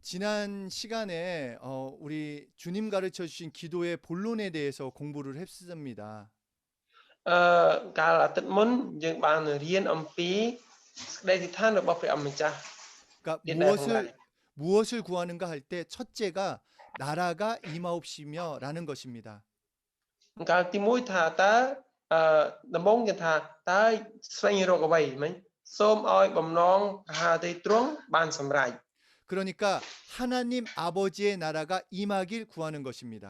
지난 시간에 우리 주님 가르쳐 주신 기도의 본론에 대해서 공부를 했습니다. កាលអាទិត្យមុនយើងបានរៀនអំពីសេចក្តីអធិដ្ឋានរបស់ព្រះអង្គម្ចាស់ 그러니까 ទៀតដែរផងដែរ 무엇을 구하는가 할 때 첫째가 나라가 임하옵시며라는 것입니다. កាលទី1ថាតើអឺដំបូងគេថាតើស្វែងរកអ្វីមិញសូមឲ្យបំណងអាហារទីទ្រង់បានសម្រេច 그러니까 하나님 아버지의 나라가 임하길 구하는 것입니다.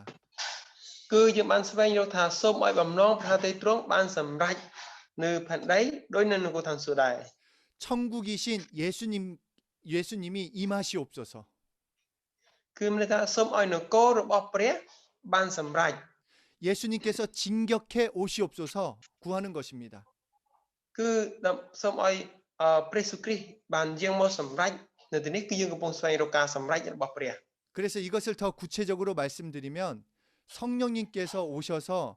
គឺយើងបានស្វែងរកថាសូមឲ្យបំណងអាហារទីទ្រង់បានសម្រេចនៅផែនដីដោយនៅនគរឋានសួគ៌ដែរ 천국이신 예수님이 임하시옵소서. គឺមានន័យថាសូមឲ្យនគររបស់ព្រះបានសម្រេច 예수님께서 진격해 오시옵소서 구하는 것입니다. គឺសូមឲ្យព្រះសុគ្រីស្ទបានយាងមកសម្រេចនៅទីនេះគឺយើងកំពុងស្វែងរកការសម្រេចរបស់ព្រះ 그래서 이것을 더 구체적으로 말씀드리면 성령님께서 오셔서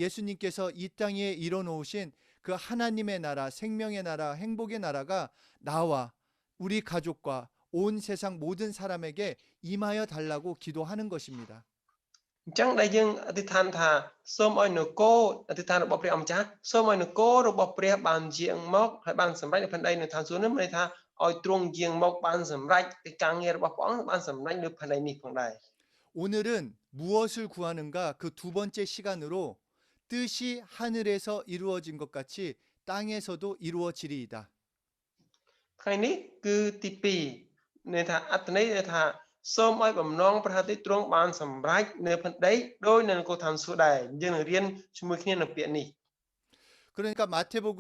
예수님께서 이 땅에 이뤄놓으신 그 하나님의 나라, 생명의 나라, 행복의 나라가 나와 우리 가족과 온 세상 모든 사람에게 임하여 달라고 기도하는 것입니다. អញ្ចឹងដែលយើងអធិដ្ឋានថាសូមឲ្យនគរអធិដ្ឋានរបស់ព្រះអង្គម្ចាស់សូមឲ្យនគររបស់ព្រះបានយាងមកហើយបានសម្រេចនៅផែនដីនៅឋានសួគ៌នេះមានន័យថាឲ្យទ្រង់យាងមកបានសម្រេចកិច្ចការងាររបស់ព្រះអង្គបានសម្រេចនៅផែនដីនេះផងដែរ 오늘은 무엇을 구하는가 그 두 번째 시간으로 뜻이 하늘에서 이루어진 것 같이 땅에서도 이루어지리이다. ថ្ងៃនេះគឺទី2ន័យថាអត្ថន័យថាសូមឲ្យបំណងព្រះហត្ថទ្រង់បានសម្រេចនៅផែនដីដោយនៅនគរឋានសួគ៌ដែរយើងនឹងរៀនជាមួយគ្នានៅពាក្យនេះ 그러니까 마태복음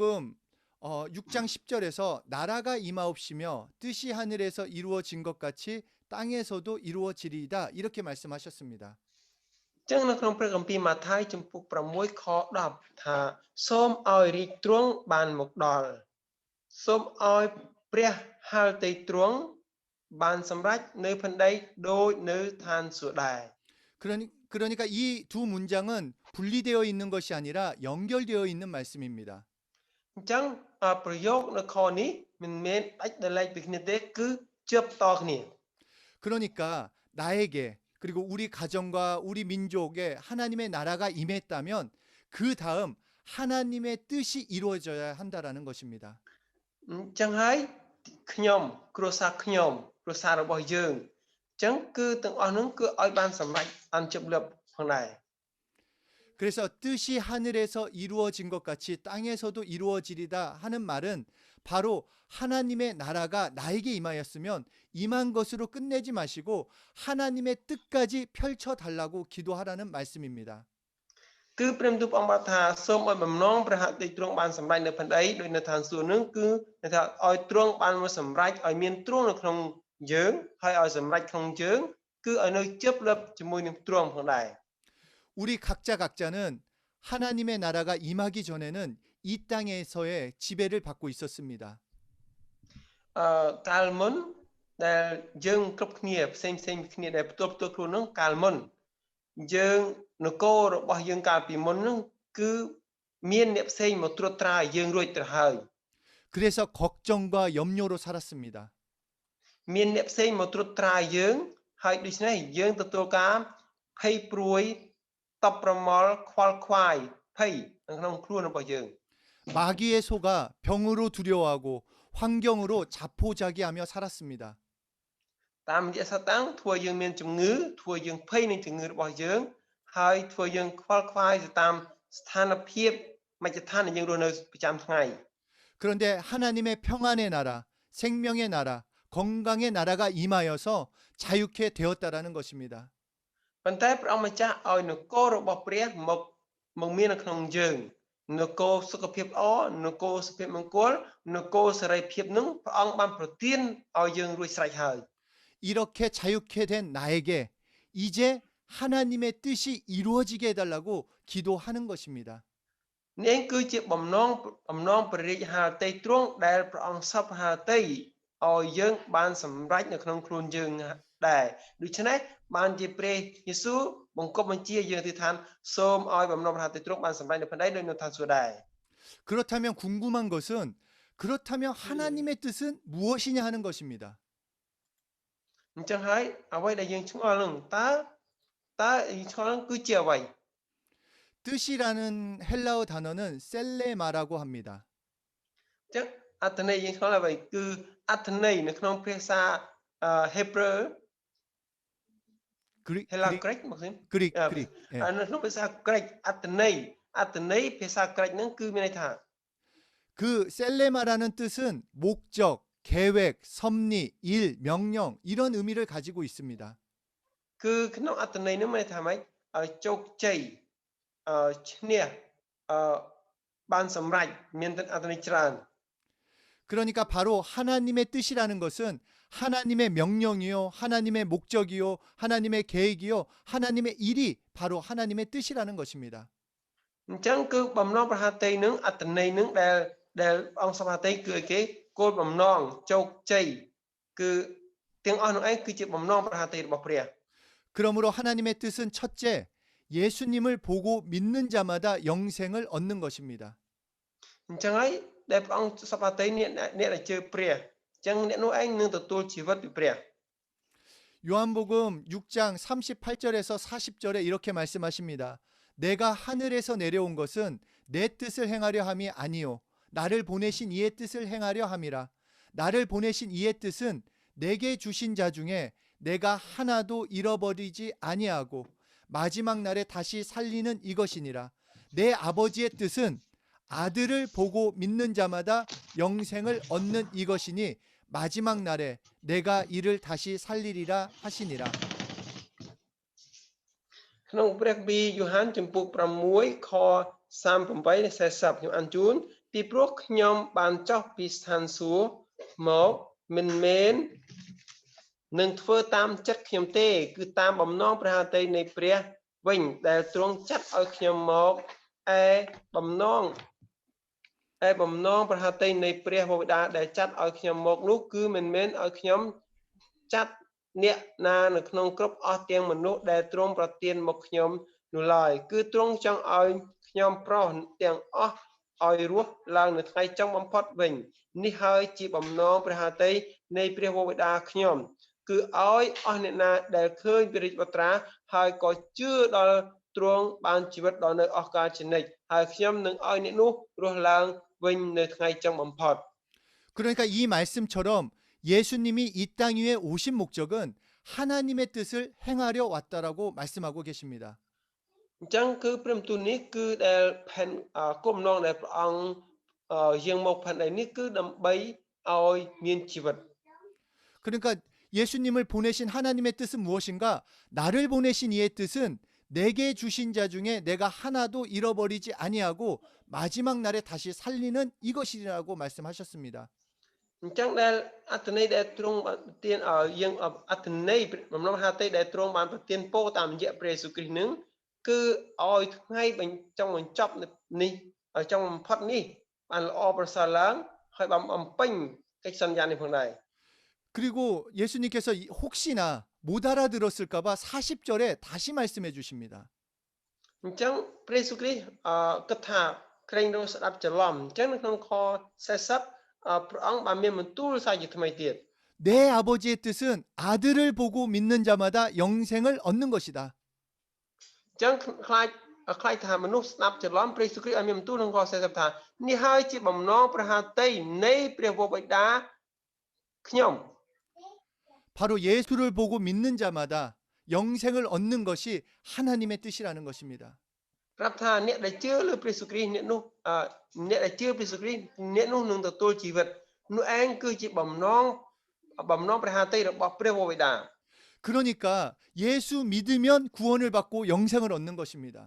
6장 10절에서 나라가 임하옵시며 뜻이 하늘에서 이루어진 것 같이 땅에서도 이루어지리이다 이렇게 말씀하셨습니다. អញ្ចឹងនៅក្នុងព្រះគម្ពីរម៉ាថាយចំពុក6ខ10ថាសូមឲ្យរាជទ្រង់បានមកដល់សូមឲ្យព្រះហឫទ័យទ្រង់បានសម្រេចនៅផែនដីដោយនៅឋានសួគ៌ដែរ 그러니까 이 두 문장은 분리되어 있는 것이 아니라 연결되어 있는 말씀입니다. អញ្ចឹងប្រយោគនៅខនេះមិនមែនដាច់ដោយឡែកពីគ្នាទេគឺជាប់តគ្នា 그러니까 나에게 그리고 우리 가정과 우리 민족에 하나님의 나라가 임했다면 그 다음 하나님의 뜻이 이루어져야 한다라는 것입니다. អញ្ចឹងហើយខ្ញុំគ្រួសារខ្ញុំគ្រួសាររបស់យើងអញ្ចឹងគឺទាំងអស់នោះគឺឲ្យបានសម្រេចបានជប់លប់ផងដែរ 그래서 뜻이 하늘에서 이루어진 것 같이 땅에서도 이루어지리다 하는 말은 바로 하나님의 나라가 나에게 임하였으면 임한 것으로 끝내지 마시고 하나님의 뜻까지 펼쳐 달라고 기도하라는 말씀입니다. គឺព្រះបន្ទូលព្រះអង្គបានថាសូមឲ្យបំណងព្រះហត្ថទ្រង់បានសម្រេចនៅផែនដីដោយនៅឋានសួគ៌នឹងគឺថាឲ្យទ្រង់បានមកសម្រេចឲ្យមានទ្រង់នៅក្នុងយើងហើយឲ្យសម្រេចក្នុងយើងគឺឲ្យនៅជប់លប់ជាមួយនឹងទ្រង់ផងដែរ 우리 각자는 하나님의 나라가 임하기 전에는 이 땅에서의 지배를 받고 있었습니다. កាលមុនដែលយើងគ្រប់គ្នាផ្សេងគ្នាដែលផ្ទាល់ខ្លួននឹងកាលមុនយើងនគររបស់យើងកាលពីមុននឹងគឺមានអ្នកផ្សេងមកត្រួតត្រាឲ្យយើងរួចទៅហើយ 그래서 걱정과 염려로 살았습니다. មានអ្នកផ្សេងមកត្រួតត្រាឲ្យយើងហើយដូច្នេះយើងទទួលការភ័យព្រួយតប់ប្រមល់ខ្វល់ខ្វាយភ័យនៅក្នុងខ្លួនរបស់យើង 마귀의 소가 병으로 두려워하고 환경으로 자포자기하며 살았습니다. តាមរយៈសតាំងធ្វើឲ្យយើងមានជំងឺធ្វើឲ្យយើងភ័យនឹងជំងឺរបស់យើងហើយធ្វើឲ្យយើងខ្វល់ខ្វាយទៅតាមស្ថានភាពមជ្ឈដ្ឋានដែលយើងរស់នៅប្រចាំថ្ងៃ 그런데 하나님의 평안의 나라, 생명의 나라, 건강의 나라가 임하여서 자유케 되었다라는 것입니다. ប៉ុន្តែព្រះអង្គម្ចាស់ឲ្យនគររបស់ព្រះមកមាននៅក្នុងយើងនគរសុខភាពល្អនគរសុភមង្គលនគរសេរីភាពនឹងព្រះអង្គបានប្រទានឲ្យយើងរួចស្រេចហើយ 이렇게 자유케 된 나에게 이제 하나님의 뜻이 이루어지게 해달라고 기도하는 것입니다. នេះគឺជាបំណងព្រះរាជហឫទ័យទ្រង់ដែលព្រះអង្គសពហឫទ័យឲ្យយើងបានសម្រេចនៅក្នុងខ្លួនយើងដែរដូច្នេះបានជាព្រះយេស៊ូវបង្គាប់បញ្ជាយើងអធិដ្ឋានសូមឲ្យបំណងព្រះហត្ថទ្រង់បានសម្រេចនៅផែនដីដោយនៅឋានសួគ៌ដែរ 그렇다면 궁금한 것은 그렇다면 하나님의 뜻은 무엇이냐 하는 것입니다. អញ្ចឹងហើយអ្វីដែលយើងឆ្ងល់នឹងតើយើងឆ្ងល់នឹងគឺជាអ្វី 뜻이라는 헬라어 단어는 셀레마라고 합니다. អញ្ចឹងអត្ថន័យយើងឆ្ងល់អ្វីគឺអត្ថន័យនៅក្នុងភាសាHebrew 그릭, hay là 그릭, Greek មកសិន 그릭, 그릭. 예. នៅក្នុងភាសា Greek អត្ថន័យភាសា Greek ហ្នឹងគឺមានន័យថា 그 셀레마라는 뜻은 목적, 계획, 섭리, 일, 명령 이런 의미를 가지고 있습니다. គឺក្នុងអត្ថន័យហ្នឹងមានន័យថាម៉េចឲ្យជោគជ័យឈ្នះបានសម្រេចមានអត្ថន័យច្រើន 그러니까 바로 하나님의 뜻이라는 것은 하나님의 명령이요, 하나님의 목적이요, 하나님의 계획이요, 하나님의 일이 바로 하나님의 뜻이라는 것입니다. អញ្ចឹងគឺបំណងប្រហាតីនឹងអត្ថន័យនឹងដែលអង្គសម្បត្តិគឺអីគេគោលបំណងជោគជ័យគឺទាំងអស់នោះឯងគឺជាបំណងប្រហាតីរបស់ព្រះ 그러므로 하나님의 뜻은 첫째, 예수님을 보고 믿는 자마다 영생을 얻는 것입니다. អញ្ចឹងហើយដែលព្រះអង្គសម្បត្តិអ្នកដែលជឿព្រះអញ្ចឹងអ្នកនោះឯងនឹងទទួលជីវិតពីព្រះ 요한복음 6장 38절에서 40절에 이렇게 말씀하십니다. 내가 하늘에서 내려온 것은 내 뜻을 행하려 함이 아니요 나를 보내신 이의 뜻을 행하려 함이라. 나를 보내신 이의 뜻은 내게 주신 자 중에 내가 하나도 잃어버리지 아니하고 마지막 날에 다시 살리는 이것이니라. 내 아버지의 뜻은 아들을 보고 믿는 자마다 영생을 얻는 이것이니 마지막 날에 내가 이를 다시 살리리라 하시니라. ក្នុងព្រះគម្ពីរយូហានចំពុក6ខ38ដល់40ខ្ញុំអានជូនពីព្រោះខ្ញុំបានចុះពីស្ថានសួគ៌មកមិនមែននឹងធ្វើតាមចិត្តខ្ញុំទេគឺតាមបំណងព្រះហត្ថីនៃព្រះវិញដែលទ្រង់ចាត់ឲ្យខ្ញុំមកឯបំណងប្រហត្ថីនៃព្រះវរបិតាដែលចាត់ឲ្យខ្ញុំមកនោះគឺមិនមែនឲ្យខ្ញុំចាត់អ្នកណានៅក្នុងគ្រប់អស់ទាំងមនុស្សដែលទ្រង់ប្រទានមកខ្ញុំនោះឡើយគឺទ្រង់ចង់ឲ្យខ្ញុំប្រុសទាំងអស់ឲ្យរស់ឡើងនៅថ្ងៃចុងបំផុតវិញនេះហើយជាបំណងព្រះហត្ថីនៃព្រះវរបិតាខ្ញុំគឺឲ្យអស់អ្នកណាដែលឃើញព្រះរាជបុត្រាហើយក៏ជឿដល់ទ្រង់បានជីវិតដល់នៅអស់កលជានិច្ចហើយខ្ញុំនឹងឲ្យអ្នកនោះរស់ឡើងវិញនៅថ្ងៃចុងបំផុត 그러니까 이 말씀처럼 예수님이 이 땅 위에 오신 목적은 하나님의 뜻을 행하려 왔다라고 말씀하고 계십니다. អញ្ចឹងគឺព្រះបន្ទូលនេះគឺដែលផែនគោលបំណងដែលព្រះអង្គយាងមកផែនដីនេះគឺដើម្បីឲ្យមានជីវិត 그러니까 예수님을 보내신 하나님의 뜻은 무엇인가? 나를 보내신 이의 뜻은 내게 주신 자 중에 내가 하나도 잃어버리지 아니하고 마지막 날에 다시 살리는 이것이라고 말씀하셨습니다. អញ្ចឹងដែលអត្ថន័យដែលទ្រង់បានប្រទានឲ្យយើងអត្ថន័យបំណងហាតីដែលទ្រង់បានប្រទានពរតាមរយៈព្រះយេស៊ូវគ្រីស្ទនឹងគឺឲ្យថ្ងៃបញ្ចប់នេះចុងបំផុតនេះបានល្អប្រសើរឡើងហើយបានបំពេញកិច្ចសន្យានេះផងដែរ 그리고 예수님께서 혹시나 못 알아들었을까봐 40절에 다시 말씀해 주십니다. អញ្ចឹងព្រះយេស៊ូវគ្រីស្ទគិតថាក្រែងរងស្ដាប់ច្រឡំអញ្ចឹងនៅក្នុងខ40ព្រះអង្គបានមានបន្ទូលសារជាថ្មីទៀត 내 아버지의 뜻은 아들을 보고 믿는 자마다 영생을 얻는 것이다. អញ្ចឹងខ្លាចថាមនុស្សស្ដាប់ច្រឡំព្រះយេស៊ូវគ្រីស្ទឲ្យមានបន្ទូលក្នុងខ40ថានេះហើយជាបំណងព្រះហត្ថីនៃព្រះវរបិតាខ្ញុំ 바로 예수를 보고 믿는 자마다 영생을 얻는 것이 하나님의 뜻이라는 것입니다. ប្រាប់ថាអ្នកដែលជឿលើព្រះយេស៊ូវគ្រីស្ទអ្នកដែលជឿព្រះយេស៊ូវគ្រីស្ទអ្នកនោះនឹងទទួលជីវិតនោះឯងគឺជាបំណងព្រះហត្ថីរបស់ព្រះវរបិតា 그러니까 예수 믿으면 구원을 받고 영생을 얻는 것입니다.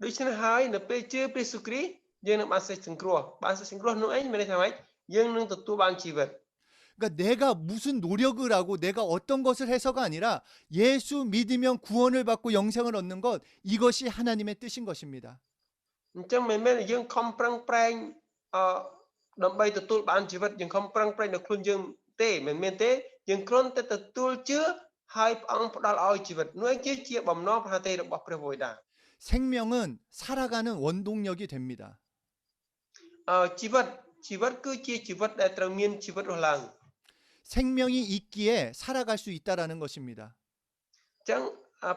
ដូច្នេះហើយនៅពេលជឿព្រះយេស៊ូវគ្រីស្ទយើងនឹងបានសេចក្ដីសង្គ្រោះនោះឯងមានន័យថាម៉េចយើងនឹងទទួលបានជីវិត 그러니까 내가 무슨 노력을 하고 내가 어떤 것을 해서가 아니라 예수 믿으면 구원을 받고 영생을 얻는 것 이것이 하나님의 뜻인 것입니다. អញ្ចឹងមិនមែនយើងខំប្រឹងប្រែងដើម្បីទទួលបានជីវិតយើងខំប្រឹងប្រែងនៅខ្លួនយើងទេមិនមែនទេយើងគ្រាន់តែទទួលជឿហើយព្រះអង្គផ្ដល់ឲ្យជីវិតនោះឯងជាបំណងព្រះហត្ថីរបស់ព្រះវរបិតា 생명은 살아가는 원동력이 됩니다. ជីវិតគឺជាជីវិតដែលត្រូវមានជីវិតរស់ឡើង 생명이 있기에 살아갈 수 있다라는 것입니다. អញ្ចឹង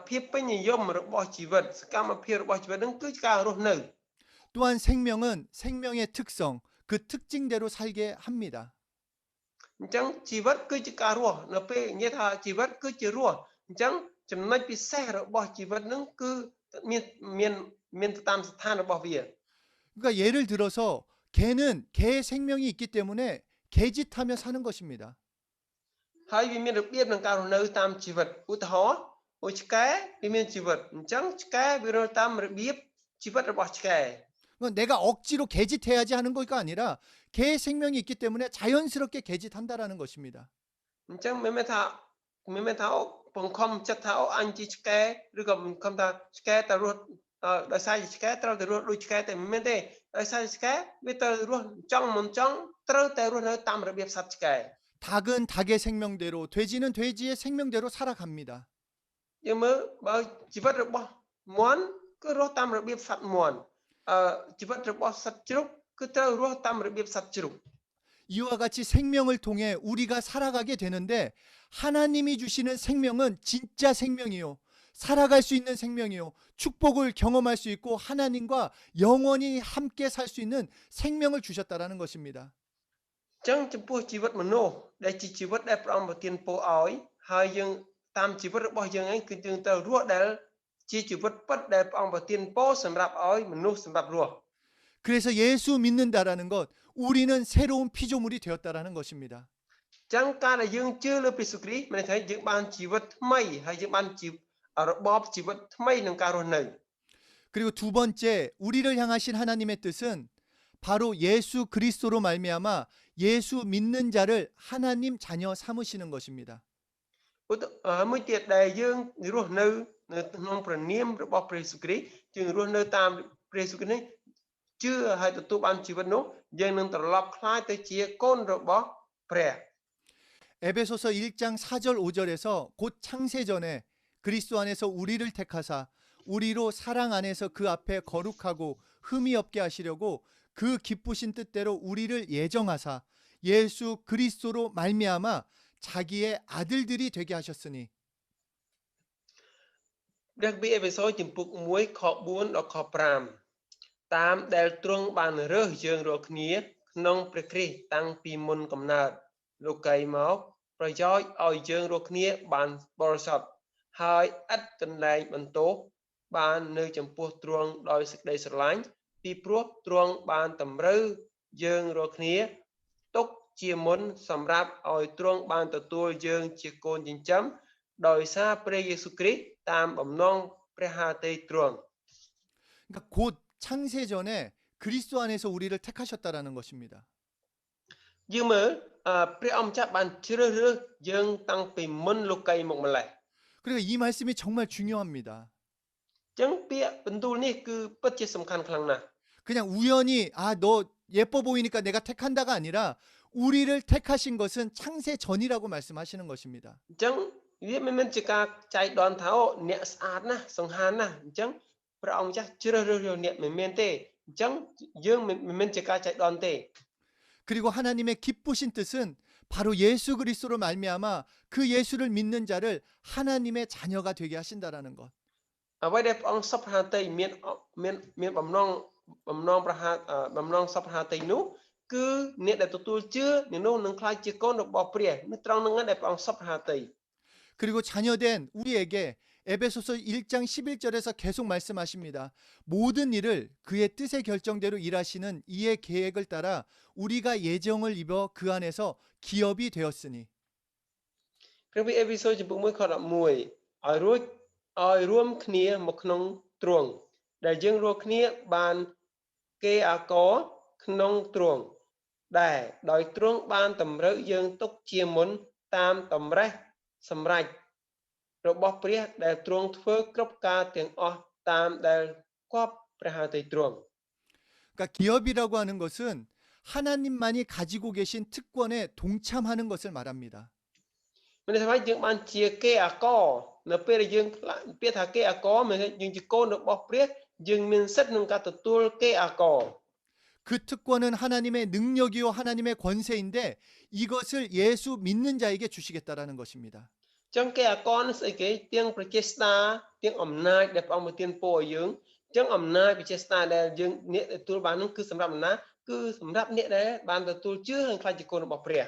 ភាពពេញនិយមរបស់ជីវិតសកម្មភាពរបស់ជីវិតហ្នឹងគឺជាការរស់នៅ 또한 생명은 생명의 특성, 그 특징대로 살게 합니다. អញ្ចឹងជីវិតគឺជាការរស់នៅពេលនិយាយថាជីវិតគឺជារស់អញ្ចឹងចំណុចពិសេសរបស់ជីវិតហ្នឹងគឺមានទៅតាមស្ថានរបស់វា 그러니까 예를 들어서 개는 개의 생명이 있기 때문에 개짓하며 사는 것입니다. ហើយវាមានរបៀបក្នុងការរស់នៅតាមជីវិតឧទាហរណ៍អូឆ្កែវាមានជីវិតអញ្ចឹងឆ្កែវារស់តាមរបៀបជីវិតរបស់ឆ្កែ 그건 내가 억지로 개짓해야지 하는 거가 아니라 개의 생명이 있기 때문에 자연스럽게 개짓한다라는 것입니다. អញ្ចឹងមិនមែនថាបង្ខំចិត្តថាអញជាឆ្កែឬក៏បង្ខំថាឆ្កែតែរស់ដោយសារជាឆ្កែត្រូវតែរស់ដូចឆ្កែតែមិនមែនទេដោយសារឆ្កែវាត្រូវរស់ចង់មិនចង់ត្រូវតែរស់នៅតាមរបៀបសត្វឆ្កែ 닭은 닭의 생명대로, 돼지는 돼지의 생명대로 살아갑니다. យើងមើលបើជីវិតរបស់មន់គឺរស់តាមរបៀបសត្វមន់ជីវិតរបស់សត្វជ្រូកគឺត្រូវរស់តាមរបៀបសត្វជ្រូក 이와 같이 생명을 통해 우리가 살아가게 되는데 하나님이 주시는 생명은 진짜 생명이요. 살아갈 수 있는 생명이요. 축복을 경험할 수 있고 하나님과 영원히 함께 살 수 있는 생명을 주셨다라는 것입니다. អញ្ចឹងចំពោះជីវិតមនុស្សដែលជាជីវិតដែលព្រះអង្គប្រទានពរឲ្យហើយយើងតាមជីវិតរបស់យើងឯងគឺយើងត្រូវរស់ដែលជាជីវិតពិតដែលព្រះអង្គប្រទានពរសម្រាប់ឲ្យមនុស្សសម្រាប់រស់ 그래서 예수 믿는다라는 것, 우리는 새로운 피조물이 되었다라는 것입니다. អញ្ចឹងការដែលយើងជឿលើព្រះយេស៊ូវគ្រីស្ទមានន័យថាយើងបានជីវិតថ្មីហើយយើងបានរបបជីវិតថ្មីក្នុងការរស់នៅ 그리고 두 번째, 우리를 향하신 하나님의 뜻은 바로 예수 그리스도로 말미암아 예수 믿는 자를 하나님 자녀 삼으시는 것입니다. មួយទៀតដែលយើងរស់នៅក្នុងព្រះនាមរបស់ព្រះយេស៊ូវគ្រីស្ទយើងរស់នៅតាមព្រះយេស៊ូវគ្រីស្ទនេះជឿហើយទទួលបានជីវិតនោះយើងនឹងត្រឡប់ខ្លាយទៅជាកូនរបស់ព្រះ 에베소서 1장 4절 5절에서 곧 창세 전에 그리스도 안에서 우리를 택하사 우리로 사랑 안에서 그 앞에 거룩하고 흠이 없게 하시려고 그 기쁘신 뜻대로 우리를 예정하사 예수 그리스도로 말미암아 자기의 아들들이 되게 하셨으니 ព្រះគម្ពីរអេផេសូជំពូក1ខ4ដល់ខ5តាមដែលទ្រង់បានរើសយើងរាល់គ្នាក្នុងព្រះគ្រីស្ទតាំងពីមុនកំណើតលោកីមកប្រយោជន៍ឲ្យយើងរាល់គ្នាបានបរិសុទ្ធហើយឥតកន្លែងបន្ទោសបាននៅចំពោះទ្រង់ដោយសេចក្តីស្រឡាញ់ពីព្រោះទ្រង់បានតម្រូវយើងរាល់គ្នាទុកជាមុនសម្រាប់ឲ្យទ្រង់បានទទួលយើងជាកូនចិញ្ចឹមដោយសារព្រះយេស៊ូវគ្រីស្ទតាមបំណងព្រះハតីទ្រង់ 그러니까 곧 창세 전에 그리스도 안에서 우리를 택하셨다라는 것입니다. យើងមើលព្រះអង្គម្ចាស់បានជ្រើសរើសយើងតាំងពីមុនលោកីមកម្លេះ 그리고 이 말씀이 정말 중요합니다. អញ្ចឹងពាក្យបន្ទូលនេះគឺពិតជាសំខាន់ខ្លាំងណាស់ 그냥 우연히 너 예뻐 보이니까 내가 택한다가 아니라 우리를 택하신 것은 창세 전이라고 말씀하시는 것입니다. អញ្ចឹងវាមិនមែនជាការចៃដន្យថាអ្នកស្អាតណាស់សង្ហារណាស់អញ្ចឹងព្រះអង្គម្ចាស់ជ្រើសរើសអ្នកមិនមែនទេអញ្ចឹងយើងមិនមែនជាការចៃដន្យទេ 그리고 하나님의 기쁘신 뜻은 바로 예수 그리스도로 말미암아 그 예수를 믿는 자를 하나님의 자녀가 되게 하신다라는 것. អ្វីដែលព្រះអង្គសពហាតីមានបំណងសពហាតីនោះគឺអ្នកដែលទទួលជឿអ្នកនោះនឹងក្លាយជាកូនរបស់ព្រះនេះត្រង់នឹងដែលព្រះអង្គសពហាតី 그리고 자녀된 우리에게 에베소서 1장 11절에서 계속 말씀하십니다. 모든 일을 그의 뜻의 결정대로 일하시는 이의 계획을 따라 우리가 예정을 입어 그 안에서 기업이 되었으니. ព្រះវិអេពីសូចំពុក1ខ11ឲ្យរួមគ្នាមកក្នុងទ្រង់ដែលយើងរាល់គ្នាបានគេអាករក្នុងទ្រង់ដែលដោយទ្រង់បានតម្រូវយើងទុកជាមុនតាមតម្រេះសម្រេចរបស់ព្រះដែលទ្រង់ធ្វើគ្រប់ការទាំងអស់តាមដែលគប់ព្រះハតីទ្រង់ 그러니까 기업이라고 하는 것은 하나님만이 가지고 계신 특권에 동참하는 것을 말합니다. មានន័យថាយើងបានជាគេអាករនៅពេលដែលយើងពាក្យថាគេអាករមានយើងជាកូនរបស់ព្រះយើងមានសិទ្ធិក្នុងការទទួលគេអាករ 그 그 특권은 하나님의 능력이요 하나님의 권세인데 이것을 예수 믿는 자에게 주시겠다라는 것입니다. ចឹងគេអាករនឹងស្អីគេទាំងប្រជាស្ដាទាំងអំណាចដែលព្រះអង្គប្រទានពរឲ្យយើងចឹងអំណាចប្រជាស្ដាដែលយើងអ្នកទទួលបាននឹងគឺសម្រាប់អ្នកណាគឺសម្រាប់អ្នកដែលបានទទួលជឿហើយខ្លាចជាកូនរបស់ព្រះ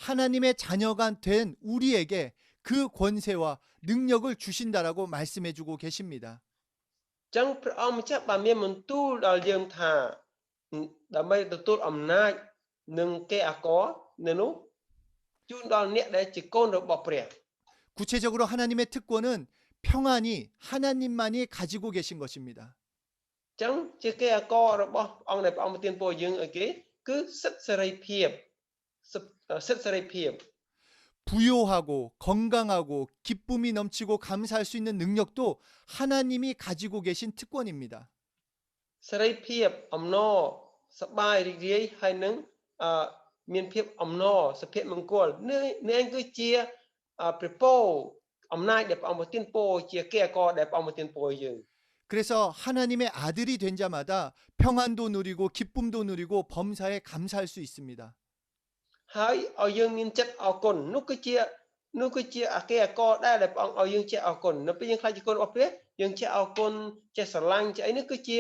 하나님의 자녀가 된 우리에게 그 권세와 능력을 주신다라고 말씀해 주고 계십니다. ចឹងព្រះអង្គម្ចាស់បានមានបន្ទូលដល់យើងថាដើម្បីទទួលអំណាចនឹងគេអាករនៅនោះជូនដល់អ្នកដែលជាកូនរបស់ព្រះ 구체적으로 하나님의 특권은 평안이 하나님만이 가지고 계신 것입니다. ចឹងជាគេអាកររបស់អង្គដែលព្រះអង្គប្រទានពរយើងឲ្យគេគឺសិទ្ធិសេរីភាពសិទ្ធិសេរីភាព 부요하고 건강하고 기쁨이 넘치고 감사할 수 있는 능력도 하나님이 가지고 계신 특권입니다. សេរីភាពអំណរសប្បាយរីករាយហើយនឹងមានភាពអំណរសុភមង្គលនេះគឺជាព្រះពរអំណាចដែលព្រះអង្គប្រទានពរជាគេអាករដែលព្រះអង្គប្រទានពរឲ្យយើង 그래서 하나님의 아들이 된 자마다 평안도 누리고 기쁨도 누리고 범사에 감사할 수 있습니다. ហើយឲ្យយើងមានចិត្តអរគុណនោះគឺជាអាគេអាករដែលព្រះអង្គឲ្យយើងចេះអរគុណនៅពេលយើងខ្លាចជាកូនរបស់ព្រះយើងចេះអរគុណចេះស្រឡាញ់ចេះអីនេះគឺជា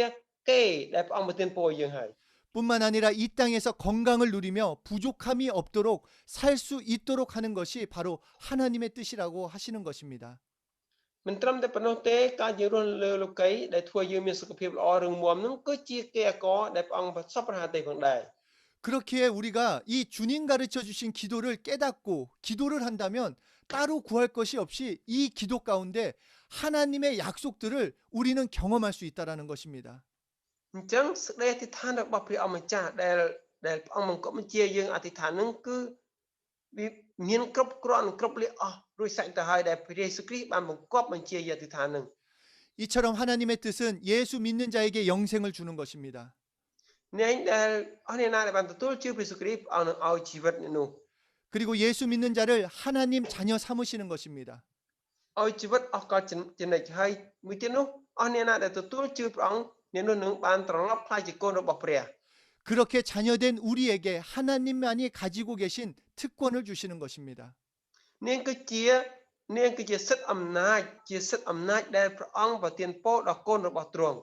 គេដែលព្រះអង្គប្រទានពរឲ្យយើងហើយ 뿐만 아니라 이 땅에서 건강을 누리며 부족함이 없도록 살 수 있도록 하는 것이 바로 하나님의 뜻이라고 하시는 것입니다. មិនត្រឹមតែប៉ុណ្ណោះទេការយើងរស់លើលោកីដែលធ្វើយើងមានសុខភាពល្អរឹងមាំនោះគឺជាគេអាករដែលព្រះអង្គសពរហត្ថីផងដែរ 그렇기에 우리가 이 주님 가르쳐 주신 기도를 깨닫고 기도를 한다면 따로 구할 것이 없이 이 기도 가운데 하나님의 약속들을 우리는 경험할 수 있다라는 것입니다. អញ្ចឹងសេចក្តីអធិដ្ឋានរបស់ព្រះអង្គម្ចាស់ដែលព្រះអង្គបង្គាប់បញ្ជាយើងអធិដ្ឋាននឹងគឺវាមានគ្រប់គ្រាន់គ្រប់លៀកអស់រួចស្រេចទៅហើយដែលព្រះយេស៊ូវគ្រីស្ទបានបង្គាប់បញ្ជាយើងអធិដ្ឋាននឹង 이처럼 하나님의 뜻은 예수 믿는 자에게 영생을 주는 것입니다. អ្នកដែលអស់អ្នកណាដែលបានទទួលជឿព្រះយេស៊ូវគ្រីស្ទព្រះអង្គនឹងឲ្យជីវិតអ្នកនោះ 그리고 예수 믿는 자를 하나님 자녀 삼으시는 것입니다. ឲ្យជីវិតអស់កលចំណិចហើយមួយទៀតនោះអស់អ្នកណាដែលទទួលជឿព្រះអង្គអ្នកនោះនឹងបានត្រឡប់ខ្លាចជាកូនរបស់ព្រះ 그렇게 자녀된 우리에게 하나님만이 가지고 계신 특권을 주시는 것입니다. នាងគឺជាសិទ្ធិអំណាចជាសិទ្ធិអំណាចដែលព្រះអង្គប្រទានពរដល់កូនរបស់ទ្រង់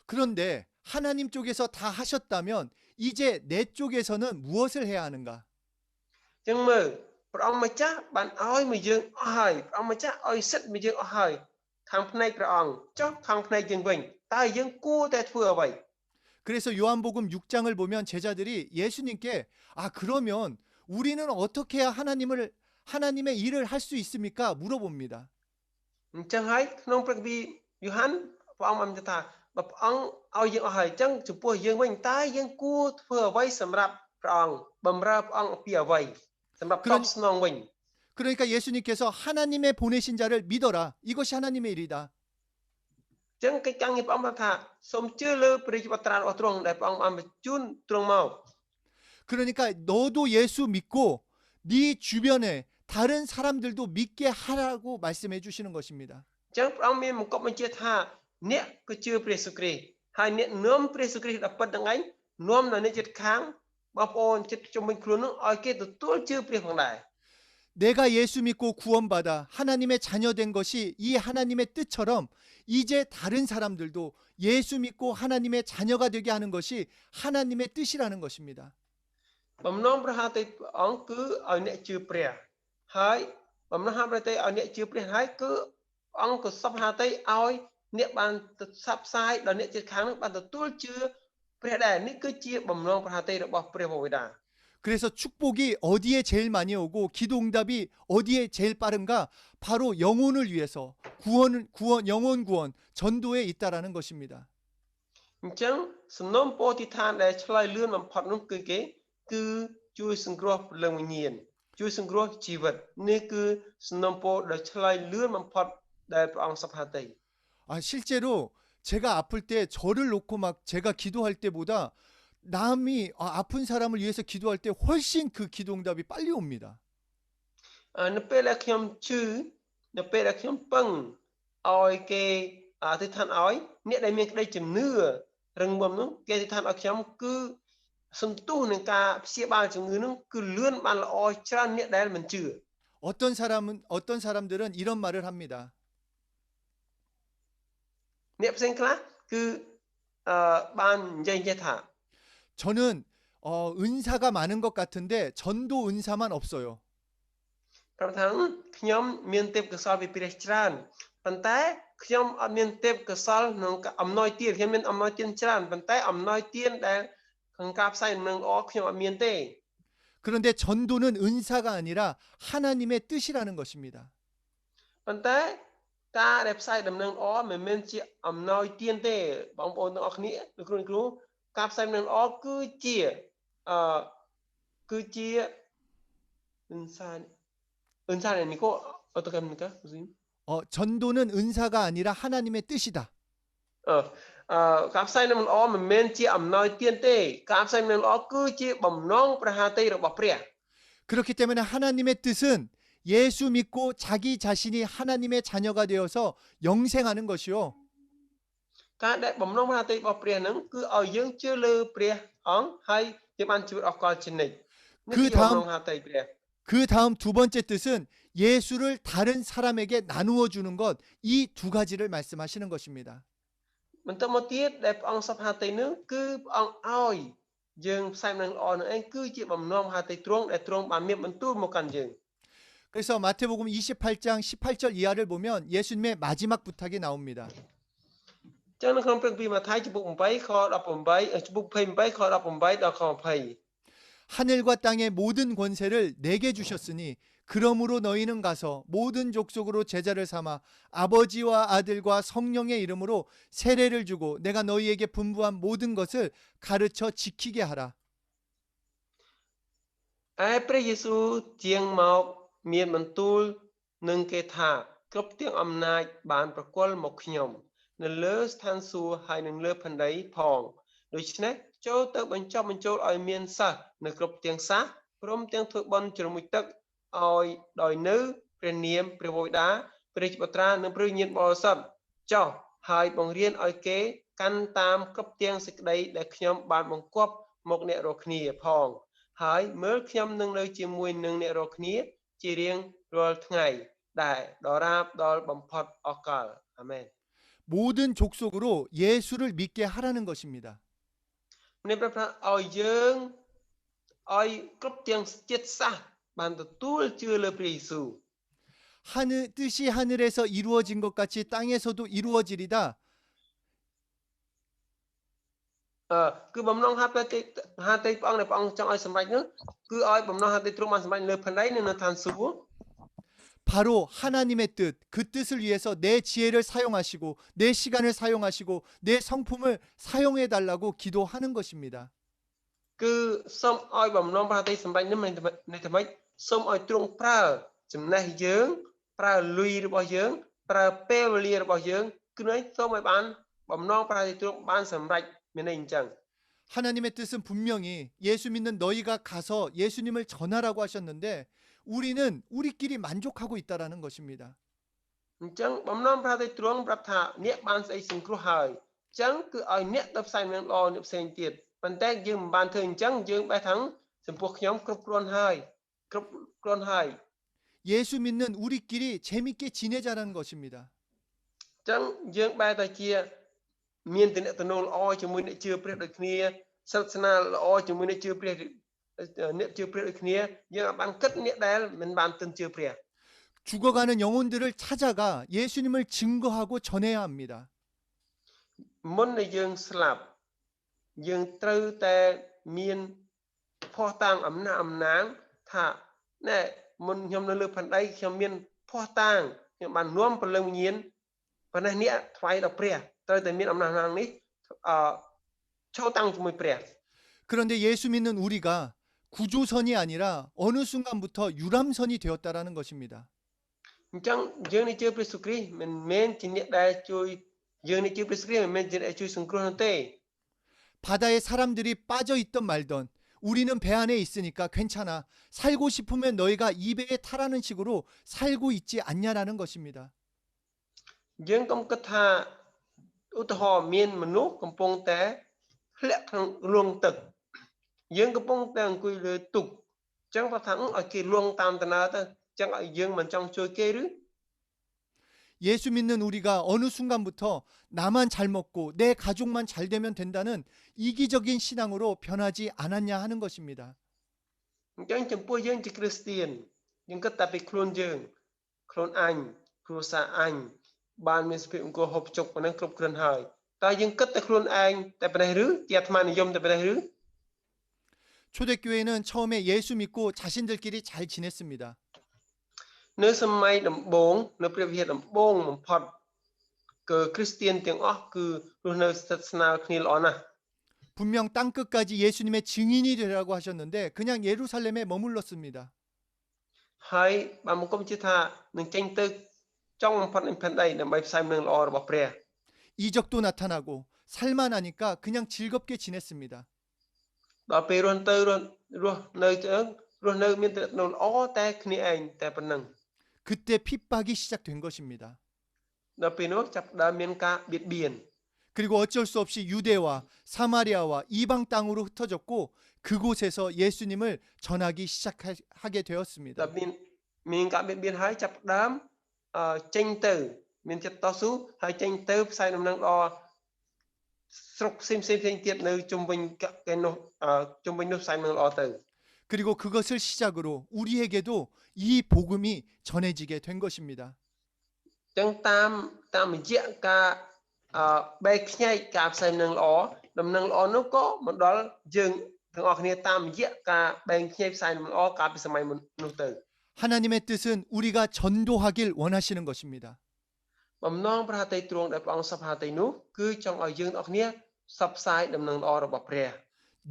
그런데 하나님 쪽에서 다 하셨다면 이제 내 쪽에서는 무엇을 해야 하는가? ចឹងមើលព្រះអង្គម្ចាស់បានឲ្យមកយើងអស់ហើយព្រះអង្គម្ចាស់ឲ្យសិទ្ធិមកយើងអស់ហើយខាងផ្នែកព្រះអង្គចុះខាងផ្នែកយើងវិញតើយើងគួរតែធ្វើអ្វី 그래서 요한복음 6장을 보면 제자들이 예수님께 그러면 우리는 어떻게 해야 하나님의 일을 할 수 있습니까? 물어봅니다. អញ្ចឹងហើយក្នុងព្រះគម្ពីរយ៉ូហានព្រះអង្គបានថាបើព្រះអង្គឲ្យយើងអស់ហើយអញ្ចឹងចំពោះយើងវិញតើយើងគួរធ្វើអ្វីសម្រាប់ព្រះអង្គបម្រើព្រះអង្គពីអ្វីសម្រាប់តបស្នងវិញ 그러니까 예수님께서 하나님의 보내신 자를 믿어라. 이것이 하나님의 일이다. អញ្ចឹងកិច្ចការងារព្រះអង្គបានថាសូមជឿលើព្រះរាជបត្រារបស់ទ្រង់ដែលព្រះអង្គបានបញ្ជូនទ្រង់មក 그러니까 너도 예수 믿고 네 주변에 다른 사람들도 믿게 하라고 말씀해 주시는 것입니다. អញ្ចឹងព្រះអង្គមានបង្គាប់បញ្ជាថាអ្នកក៏ជឿព្រះយេស៊ូវគ្រីស្ទហើយអ្នកនាំព្រះយេស៊ូវគ្រីស្ទដល់ពិតហ្នឹងឯងនាំដល់អ្នកជិតខាងបងប្អូនជិតជុំវិញខ្លួននោះឲ្យគេទទួលជឿព្រះផងដែរ 내가 예수 믿고 구원받아 하나님의 자녀된 것이 이 하나님의 뜻처럼 이제 다른 사람들도 예수 믿고 하나님의 자녀가 되게 하는 것이 하나님의 뜻이라는 것입니다. បំណងព្រះハតីព្រះអង្គគឺឲ្យអ្នកជឿព្រះហើយបំណងព្រះハតីឲ្យអ្នកជឿព្រះហើយគឺព្រះអង្គក៏សពហាតីឲ្យអ្នកបានទៅផ្សព្វផ្សាយដល់អ្នកជិតខាងនោះបានទទួលជឿព្រះដែរនេះគឺជាបំណងព្រះハតីរបស់ព្រះបិតា 그래서 축복이 어디에 제일 많이 오고 기도 응답이 어디에 제일 빠른가? 바로 영혼을 위해서 영혼 구원, 전도에 있다라는 것입니다. អញ្ចឹងសំណុំពរទីឋានដែលឆ្លើយលឿនបំផុតនោះគឺគេគឺជួយសង្គ្រោះព្រលឹងវិញ្ញាណជួយសង្គ្រោះជីវិតនេះគឺសំណុំពរដែលឆ្លើយលឿនបំផុតដែលព្រះអង្គសពហាតី 실제로 제가 아플 때 저를 놓고 막 제가 기도할 때보다 남이 아픈 사람을 위해서 기도할 때 훨씬 그 기도 응답이 빨리 옵니다. នៅពេលដែលខ្ញុំជឿនៅពេលដែលខ្ញុំពឹងឲ្យគេអធិដ្ឋានឲ្យអ្នកដែលមានក្តីជំនឿរឹងមាំនោះគេអធិដ្ឋានឲ្យខ្ញុំគឺ សន្ទុះនឹងការព្យាបាលជំងឺនោះគឺលឿនបានល្អច្រើនអ្នកដែលមិនជឿ 어떤 사람들은 이런 말을 합니다. អ្នកផ្សេងខ្លះគឺបាននិយាយថា 저는 은사가 많은 것 같은데 전도 은사만 없어요. ប្រាប់ថាខ្ញុំមានទេពកោសល្យពីព្រះច្រើនប៉ុន្តែខ្ញុំអត់មានទេពកោសល្យក្នុងអំណោយទានខ្ញុំមានអំណោយទានច្រើនប៉ុន្តែអំណោយទានដែលក្នុងការផ្សាយដំណឹងល្អខ្ញុំអត់មានទេ 그런데 전도는 은사가 아니라 하나님의 뜻이라는 것입니다. ប៉ុន្តែការដែលផ្សាយដំណឹងល្អមិនមែនជាអំណោយទានទេបងប្អូនទាំងអស់គ្នាលោកគ្រូការផ្សាយដំណឹងល្អគឺជា은사 아니고 어떻게 합니까 선생님? 전도는 은사가 아니라 하나님의 뜻이다. ការផ្សាយដំណឹងល្អមិនមែនជាអំណោយទានទេការផ្សាយដំណឹងល្អគឺជាបំណងព្រះハតីរបស់ព្រះ 그렇기 때문에 하나님의 뜻은 예수 믿고 자기 자신이 하나님의 자녀가 되어서 영생하는 것이요. ការដែលបំណងព្រះハតីរបស់ព្រះនឹងគឺឲ្យយើងជឿលើព្រះអង្គហើយយើងបានជីវិតអស់កលជានិច្ចនេះគឺបំណងព្រះハតីព្រះ 그 다음 두 번째 뜻은 예수를 다른 사람에게 나누어 주는 것, 이 두 가지를 말씀하시는 것입니다. បន្ទាប់មកទៀតដែលព្រះអង្គសពហាតីនឹងគឺព្រះអង្គឲ្យយើងផ្សាយដំណឹងល្អនឹងឯងគឺជាបំណងហាតីទ្រង់ដែលទ្រង់បានមានបន្ទូលមកកាន់យើង 그래서 마태복음 28장 18절 이하를 보면 예수님의 마지막 부탁이 나옵니다. ចឹងនៅក្នុងព្រះគម្ពីរម៉ាថាយជំពូក8ខ18ជំពូក28ខ18ដល់ខ20 하늘과 땅의 모든 권세를 내게 주셨으니 그러므로 너희는 가서 모든 족속으로 제자를 삼아 아버지와 아들과 성령의 이름으로 세례를 주고 내가 너희에게 분부한 모든 것을 가르쳐 지키게 하라. ឯព្រះយេស៊ូវជាងមកមានបន្ទូលនឹងគេថាគ្រប់ទាំងអំណាចបានប្រគល់មកខ្ញុំនៅលើស្ថានសួគ៌ហើយនឹងលើផែនដីផងដូច្នេះចូលទៅបញ្ចុះបញ្ចូលឲ្យមានសិស្សនៅគ្រប់ទាំងសាសព្រមទាំងធ្វើបុណ្យជ្រមុជទឹកឲ្យដោយនៅព្រះនាមព្រះវរបិតាព្រះជាបុត្រានិងព្រះវិញ្ញាណបរិសុទ្ធចុះហើយបង្រៀនឲ្យគេកាន់តាមគ្រប់ទាំងសេចក្តីដែលខ្ញុំបានបង្គាប់មកអ្នករាល់គ្នាផងហើយមើលខ្ញុំនឹងនៅជាមួយនឹងអ្នករាល់គ្នាជារៀងរាល់ថ្ងៃដែលដរាបដល់បំផុតអកលអាមែន 모든 족속으로 예수를 믿게 하라는 것입니다. នេះប្រាប់ថាឲ្យយើងឲ្យគ្រប់ទាំងជាតិសាសន៍បានទទួលជឿលើព្រះយេស៊ូវ 뜻이 하늘에서 이루어진 것 같이 땅에서도 이루어지리다. គឺបំណងហាតីព្រះអង្គដែលព្រះអង្គចង់ឲ្យសម្រេចនោះគឺឲ្យបំណងហាតីទ្រង់បានសម្រេចលើផែនដីនិងនៅឋានសួគ៌ 바로 하나님의 뜻, 그 뜻을 위해서 내 지혜를 사용하시고 내 시간을 사용하시고 내 성품을 사용해 달라고 기도하는 것입니다. គឺសូមឲ្យបំណងព្រះハតីសម្រេចនោះនៃថ្មីសូមឲ្យទ្រង់ប្រើចំណេះយើងប្រើលុយរបស់យើងប្រើពេលវេលារបស់យើងគឺនេះសូមឲ្យបានបំណងព្រះハតីទ្រង់បានសម្រេចមានន័យអញ្ចឹង 하나님의 뜻은 분명히 예수 믿는 너희가 가서 예수님을 전하라고 하셨는데 우리는 우리끼리 만족하고 있다라는 것입니다. អញ្ចឹងបំណងព្រះハតីទ្រង់ប្រាប់ថាអ្នកបានស្អីសង្គ្រោះហើយអញ្ចឹងគឺឲ្យអ្នកទៅផ្សាយដំណឹងល្អអ្នកផ្សេងទៀតប៉ុន្តែយើងមិនបានធ្វើអញ្ចឹងយើងបែរថាចំពោះខ្ញុំគ្រប់គ្រាន់ហើយ 예수 믿는 우리끼리 재밌게 지내자라는 것입니다. អញ្ចឹងយើងបែរតែជាមានទំនាក់ទំនងល្អជាមួយអ្នកជឿព្រះដូចគ្នាសិទ្ធិស្នាល្អជាមួយអ្នកជឿព្រះដូចគ្នាយើងអាចបានគិតអ្នកដែលមិនបានទិនជឿព្រះ 죽어가는 영혼들을 찾아가 예수님을 증거하고 전해야 합니다. មុនដែលយើងស្លាប់យើងត្រូវតែមានភ័ស្តុតាងអំណាងថាណែមុនខ្ញុំនៅលើផែនដីខ្ញុំមានភ័ស្តុតាងខ្ញុំបាននាំព្រលឹងវិញ្ញាណប៉ុន្តែអ្នកថ្វាយដល់ព្រះត្រូវតែមានអំណាងនេះចូលតាំងជាមួយព្រះ 그런데 예수 믿는 우리가 구조선이 아니라 어느 순간부터 유람선이 되었다라는 것입니다. អញ្ចឹងយើងនេះជឿព្រះយេស៊ូវគ្រីស្ទមិនមែនជាអ្នកដែលជួយយើងនេះជឿព្រះយេស៊ូវគ្រីស្ទមិនមែនជាអ្នកជួយសង្គ្រោះនោះទេ 바다에 사람들이 빠져 있던 말던 우리는 배 안에 있으니까 괜찮아. 살고 싶으면 너희가 이 배에 타라는 식으로 살고 있지 않냐라는 것입니다. យើងកុំគិតថាឧទាហរណ៍មានមនុស្សកំពុងតែធ្លាក់ក្នុងរងទឹក យើងកំពុងតែអង្គុយលើទូកអញ្ចឹងគាត់ថាឲ្យគេលួងតាមដំណើរទៅអញ្ចឹងឲ្យយើងមិនចង់ជួយគេឬ 예수 믿는 우리가 어느 순간부터 나만 잘 먹고 내 가족만 잘 되면 된다는 이기적인 신앙으로 변하지 않았냐 하는 것입니다. អញ្ចឹងចំពោះយើងជាគ្រីស្ទានយើងគិតតែពីខ្លួនយើងខ្លួនអញគ្រួសារអញបានមានសុភមង្គលហូបចុកប៉ុណ្ណឹងគ្រប់គ្រាន់ហើយតើយើងគិតតែខ្លួនឯងតែប៉ុណ្ណេះឬជាអាត្មានិយមតែប៉ុណ្ណេះឬ 초대교회는 처음에 예수 믿고 자신들끼리 잘 지냈습니다. នៅសម័យដំបូងនៅព្រះវិហារដំបូងបំផុតគឺគ្រីស្ទានទាំងអស់គឺរស់នៅស្និទ្ធស្នាលគ្នាល្អណាស់ 분명 땅끝까지 예수님의 증인이 되라고 하셨는데 그냥 예루살렘에 머물렀습니다. ហើយបានមកគុំជឿថានឹងចេញទៅចង់បំផុតនៃផែនដីដើម្បីផ្សាយដំណឹងល្អរបស់ព្រះ 이적도 나타나고 살만하니까 그냥 즐겁게 지냈습니다. ដល់ពេលរស់ទៅរស់នៅមានតែដំណឹងល្អតែគ្នាឯងតែប៉ុណ្្នឹង 그때 핍박이 시작된 것입니다. ដល់ពេលនោះចាប់ផ្ដើមមានការបៀតបៀន 그리고 어쩔 수 없이 유대와 사마리아와 이방 땅으로 흩어졌고 그곳에서 예수님을 전하기 시작하게 ដល់ 되었습니다. មានការបៀតបៀនហើយចាប់ផ្ដើមចេញទៅមានចិត្តតស៊ូហើយចេញទៅផ្សាយដំណឹងល្អស្រុកផ្សេងទៀតនៅជុំវិញគេនោះជុំវិញនោះផ្សាយដំណឹងល្អទៅ 그리고 그것을 시작으로 우리에게도 이 복음이 전해지게 된 것입니다. អញ្ចឹងតាមរយៈការបែកខ្ញែកការផ្សាយដំណឹងល្អដំណឹងល្អនោះក៏មកដល់យើងទាំងអស់គ្នាតាមរយៈការបែកខ្ញែកផ្សាយដំណឹងល្អកាលពីសម័យនោះទៅ 하나님의 뜻은 우리가 전도하길 원하시는 것입니다. បំណងព្រះហត្ថីទ្រង់ដែលព្រះអង្គសពហត្ថីនោះគឺចង់ឲ្យយើងទាំងអស់គ្នាផ្សព្វផ្សាយដំណឹងល្អរបស់ព្រះ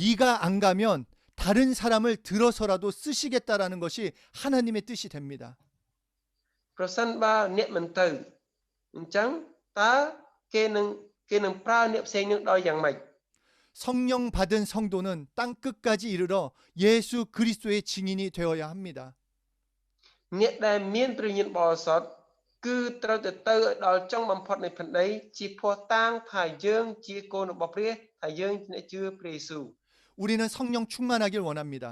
네가 안 가면 다른 사람을 들어서라도 쓰시겠다라는 것이 하나님의 뜻이 됩니다. ប្រសិនបើអ្នកមិនទៅអញ្ចឹងតើគេនឹងប្រើអ្នកផ្សេងនឹងដោយយ៉ាងម៉េច 성령 받은 성도는 땅 끝까지 이르러 예수 그리스도의 증인이 되어야 합니다. អ្នកដែលមានព្រះញាណបរិសុទ្ធគឺត្រូវទៅឲ្យដល់ចុងបំផុតនៃផែនដីជាភ័ស្តុតាងថាយើងជាកូនរបស់ព្រះថាយើងជាអ្នកជឿព្រះយេស៊ូវ 우리는 성령 충만하길 원합니다.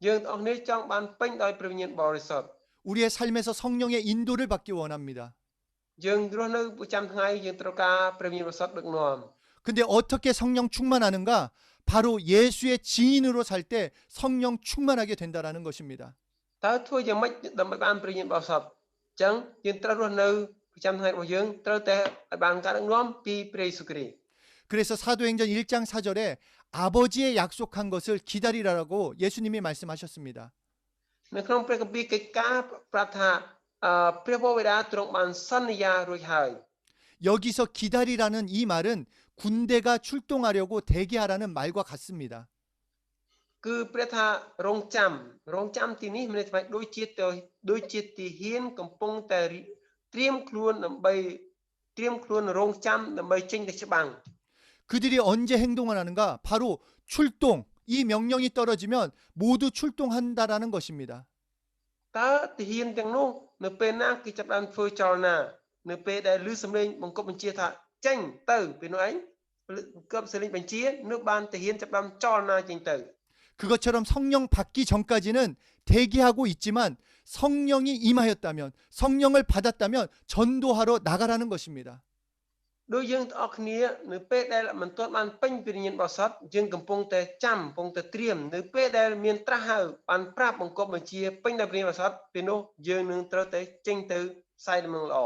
យើងទាំងអស់គ្នាចង់បានពេញដោយព្រះញាណបរិសុទ្ធ 우리의 삶에서 성령의 인도를 받기 원합니다. យើងរស់នៅប្រចាំថ្ងៃយើងត្រូវការព្រះញាណបរិសុទ្ធដឹកនាំ 근데 어떻게 성령 충만하는가? 바로 예수의 증인으로 살 때 성령 충만하게 된다라는 것입니다. តើធ្វើយ៉ាងម៉េចដើម្បីបានព្រះញាណបរិសុទ្ធអញ្ចឹងយើងត្រូវរស់នៅប្រចាំថ្ងៃរបស់យើងត្រូវតែឲ្យបានការដឹកនាំពីព្រះយេស៊ូវគ្រីស្ទ 그래서 사도행전 1장 4절에 아버지의 약속한 것을 기다리라고 예수님이 말씀하셨습니다. នៅក្នុងព្រះគម្ពីរកិច្ចការប្រាប់ថាព្រះបិតាទ្រង់បានសន្យារួចហើយ 여기서 기다리라는 이 말은 군대가 출동하려고 대기하라는 말과 같습니다. គឺព្រះថារងចាំទីនេះមានន័យថាដូចជាទីហ៊ានកំពុងតែត្រៀមខ្លួនរងចាំដើម្បីចេញទៅច្បាំង 그들이 언제 행동을 하는가? 바로 출동. 이 명령이 떨어지면 모두 출동한다라는 것입니다. តើទីហ៊ានទាំងនោះនៅពេលណាគេចាប់បានធ្វើចលនានៅពេលដែលឮសំឡេងបង្គាប់បញ្ជាថាចេញទៅពេលនោះឯងបង្គាប់សំឡេងបញ្ជានោះបានទីហ៊ានចាប់បានចលនាចេញទៅ 그것처럼 성령 받기 전까지는 대기하고 있지만 성령이 임하였다면 성령을 받았다면 전도하러 나가라는 것입니다. ដូចយើងទាំងអស់គ្នានៅពេលដែលមិនទាន់បានពេញពីវិញ្ញាណបរិសុទ្ធយើងកំពុងតែចាំកំពុងតែត្រៀមនៅពេលដែលមានត្រាស់ហៅបានប្រាប់បង្គាប់បញ្ជាពេញដោយវិញ្ញាណបរិសុទ្ធពេលនោះយើងនឹងត្រូវតែចេញទៅផ្សាយដំណឹងល្អ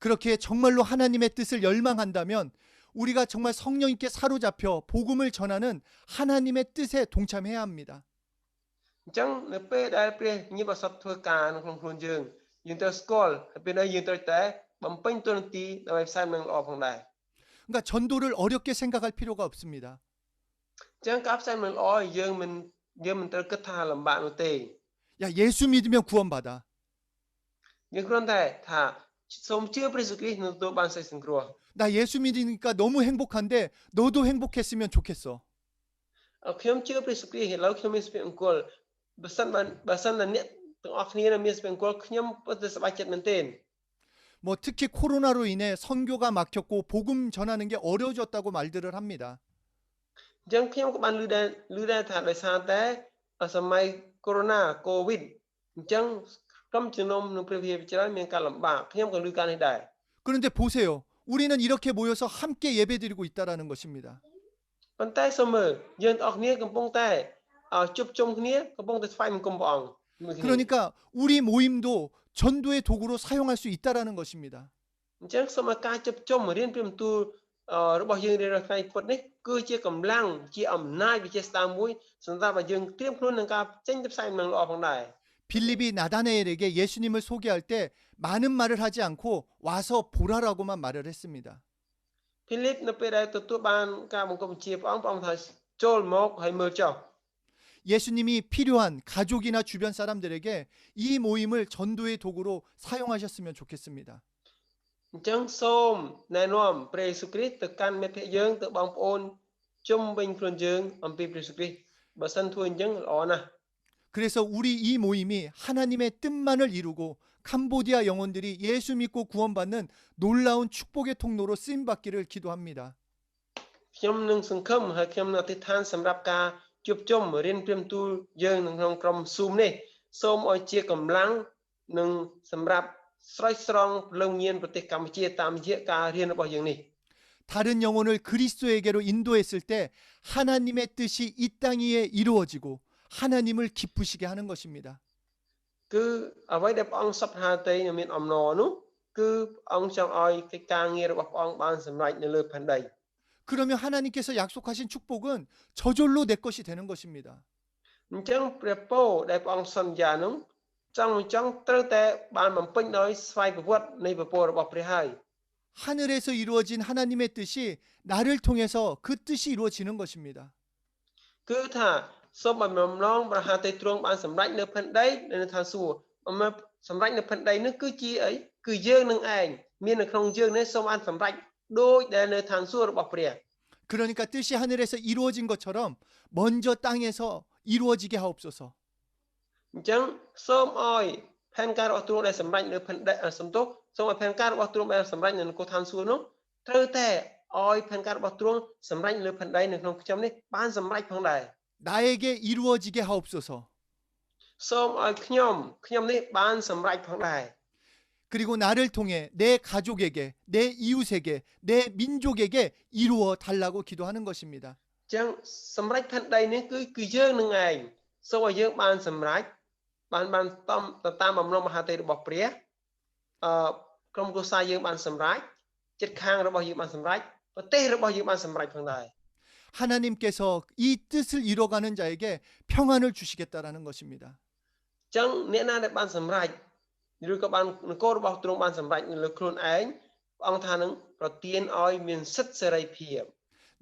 그렇게 정말로 하나님의 뜻을 열망한다면 우리가 정말 성령님께 사로잡혀 복음을 전하는 하나님의 뜻에 동참해야 합니다. អញ្ចឹងនៅពេលដែលព្រះវិញ្ញាណបរិសុទ្ធធ្វើការនៅក្នុងខ្លួនយើងត្រូវស្គាល់ហើយពេលនេះយើងត្រូវតែបំពេញតួនាទីដើម្បីផ្សាយដំណឹងល្អផងដែរ 그러니까 전도를 어렵게 생각할 필요가 없습니다. អញ្ចឹងការផ្សាយដំណឹងល្អយើងមិនត្រូវគិតថាលំបាកនោះទេ 야, 예수 믿으면 구원받아. យើងគ្រាន់តែថាសូមជឿព្រះយេស៊ូវគ្រីស្ទនឹងទទួលបានសេចក្ដីសង្គ្រោះ 나 예수 믿으니까 너무 행복한데 너도 행복했으면 좋겠어. ខ្ញុំជឿព្រះយេស៊ូវគ្រីស្ទឥឡូវខ្ញុំមានសុភមង្គលបើសិនតែអ្នកទាំងអស់គ្នាមានសុភមង្គលខ្ញុំពិតជាសប្បាយចិត្តមែនទែន 뭐 특히 코로나로 인해 선교가 막혔고 복음 전하는 게 어려워졌다고 말들을 합니다. អញ្ចឹងខ្ញុំក៏បានឮដែរថាដោយសារតែសម័យ Corona COVID អញ្ចឹងក្រុមជំនុំនឹងព្រះវិហារច្រើនមានការលំបាកខ្ញុំក៏ឮការនេះដែរ 그런데 보세요. 우리는 이렇게 모여서 함께 예배드리고 있다라는 것입니다. ប៉ុន្តែសូមមើលយើងទាំងអស់គ្នាកំពុងតែជួបជុំគ្នាកំពុងតែថ្វាយបង្គំព្រះអង្គជាមួយគ្នា 그러니까 우리 모임도 전도의 도구로 사용할 수 있다라는 것입니다. អញ្ចឹងសូមឲ្យការជួបជុំរៀនព្រះបន្ទូលរបស់យើងរៀនរាល់ថ្ងៃពុទ្ធនេះគឺជាកម្លាំងជាអំណាចវិជាស្ដាមមួយសម្រាប់ឲ្យយើងត្រៀមខ្លួននឹងការចេញទៅផ្សាយដំណឹងល្អផងដែរ 빌립이 나다나엘에게 예수님을 소개할 때 많은 말을 하지 않고 와서 보라라고만 말을 했습니다. ភីលីបនៅពេលដែលទទួលបានការបង្គំបញ្ជាព្រះអង្គថាចូលមកហើយមើលចុះ 예수님이 필요한 가족이나 주변 사람들에게 이 모임을 전도의 도구로 사용하셨으면 좋겠습니다. អញ្ចឹងសូមណែនាំព្រះយេស៊ូវគ្រីស្ទទៅកាន់មិត្តភក្តិយើងទៅបងប្អូនជុំវិញខ្លួនយើងអំពីព្រះយេស៊ូវគ្រីស្ទបើសិនធ្វើអញ្ចឹងល្អណាស់ 그래서 우리 이 모임이 하나님의 뜻만을 이루고 캄보디아 영혼들이 예수 믿고 구원받는 놀라운 축복의 통로로 쓰임 받기를 기도합니다. ខ្ញុំនឹងសង្ឃឹមហើយខ្ញុំនឹងអធិដ្ឋានសម្រាប់ការជួបជុំរៀនព្រះបន្ទូលយើងនៅក្នុងក្រុម Zoom នេះសូមឲ្យជាកម្លាំងនិងសម្រាប់ស្រោចស្រង់ព្រលឹងញៀនប្រទេសកម្ពុជាតាមរយៈការរៀនរបស់យើងនេះ 다른 영혼을 그리스도에게로 인도했을 때 하나님의 뜻이 이 땅 위에 이루어지고 하나님을 기쁘시게 하는 것입니다. គឺអ្វីដែលព្រះអង្គសពហាតីមានអំណរនោះគឺព្រះអង្គចង់ឲ្យកិច្ចការងាររបស់ព្រះអង្គបានសម្រេចនៅលើផែនដី 그러면 하나님께서 약속하신 축복은 저절로 내 것이 되는 것입니다. អញ្ចឹងព្រះពរដែលព្រះអង្គសន្យានោះចង់ត្រូវតែបានបំពេញដោយស្វ័យប្រវត្តិនៃព្រះពររបស់ព្រះហើយ 하늘에서 이루어진 하나님의 뜻이 나를 통해서 그 뜻이 이루어지는 것입니다. គឺថាសូមឲ្យបំណងព្រះហាតីទ្រង់បានសម្រេចនៅផែនដីនៅឋានសួគ៌សម្រេចនៅផែនដីនោះគឺជាអីគឺយើងនឹងឯងមាននៅក្នុងយើងនេះសូមបានសម្រេចដូចដែលនៅឋានសួគ៌របស់ព្រះ 그러니까 뜻이 하늘에서 이루어진 것처럼 먼저 땅에서 이루어지게 하옵소서. អញ្ចឹងសូមឲ្យផែនការរបស់ទ្រង់ដែលសម្រេចនៅផែនដីសំទោសសូមឲ្យផែនការរបស់ទ្រង់ដែលសម្រេចនៅនគរឋានសួគ៌នោះត្រូវតែឲ្យផែនការរបស់ទ្រង់សម្រេចលើផែនដីនៅក្នុងខ្ញុំនេះបានសម្រេចផងដែរ 나에게 이루어지게 하옵소서. សូមឲ្យខ្ញុំនេះបានសម្រេចផងដែរ 그리고 나를 통해 내 가족에게, 내 이웃에게, 내 민족에게 이루어 달라고 기도하는 것입니다. អញ្ចឹងសម្រេចផែនដីនេះគឺយើងនឹងឯងសូមឲ្យយើងបានសម្រេចបានតាមបំណងមហាតីរបស់ព្រះក្រុមគ្រួសារយើងបានសម្រេចចិត្តខាងរបស់យើងបានសម្រេចប្រទេសរបស់យើងបានសម្រេចផងដែរ 하나님께서 이 뜻을 이뤄가는 자에게 평안을 주시겠다라는 것입니다. អញ្ចឹងអ្នកណាដែលបានសម្រេចឬក៏បាននគររបស់ទ្រង់បានសម្រេចនៅលើខ្លួនឯងព្រះអង្គថានឹងប្រទានឲ្យមានសិទ្ធិសេរីភាព